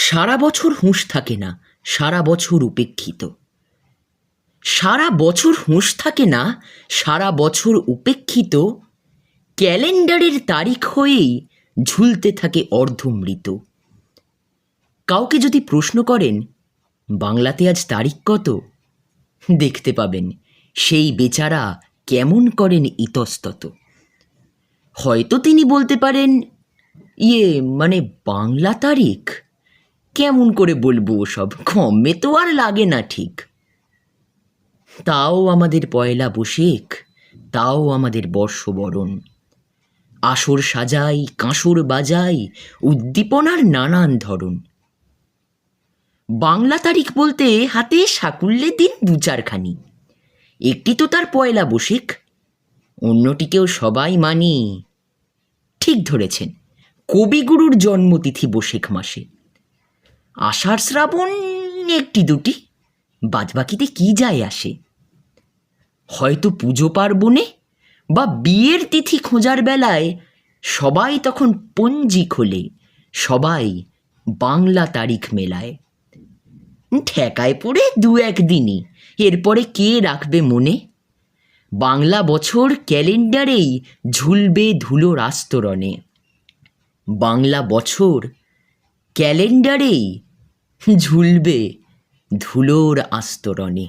সারা বছর হুঁশ থাকে না, সারা বছর উপেক্ষিত। সারা বছর হুঁশ থাকে না, সারা বছর উপেক্ষিত। ক্যালেন্ডারের তারিখ হয়েই ঝুলতে থাকে অর্ধমৃত। কাউকে যদি প্রশ্ন করেন বাংলাতে আজ তারিখ কত, দেখতে পাবেন সেই বেচারা কেমন করেন ইতস্তত। হয়তো তিনি বলতে পারেন, মানে বাংলা তারিখ কেমন করে বলবো, ওসব কমে তো আর লাগে না ঠিক। তাও আমাদের পয়লা বৈশাখ, তাও আমাদের বর্ষবরণ। আসর সাজাই, কাঁসর বাজাই, উদ্দীপনার নানান ধরন। বাংলা তারিখ বলতে হাতে সাকুল্যে দিন দু চারখানি। একটি তো তার পয়লা বৈশাখ, অন্যটিকেও সবাই মানি। ঠিক ধরেছেন, কবিগুরুর জন্মতিথি বৈশাখ মাসে। আষাঢ় শ্রাবণ একটি দুটি, বাদবাকিতে কি যায় আসে। হয়তো পুজো পার্বণে বা বিয়ের তিথি খোঁজার বেলায় সবাই তখন পঞ্জি খোলে, সবাই বাংলা তারিখ মেলায়। ঠেকায় পড়ে দু একদিনই, এরপরে কে রাখবে মনে। বাংলা বছর ক্যালেন্ডারেই ঝুলবে ধুলোর আস্তরণে। বাংলা বছর ক্যালেন্ডারেই ঝুলবে ধুলোর আস্তরণে।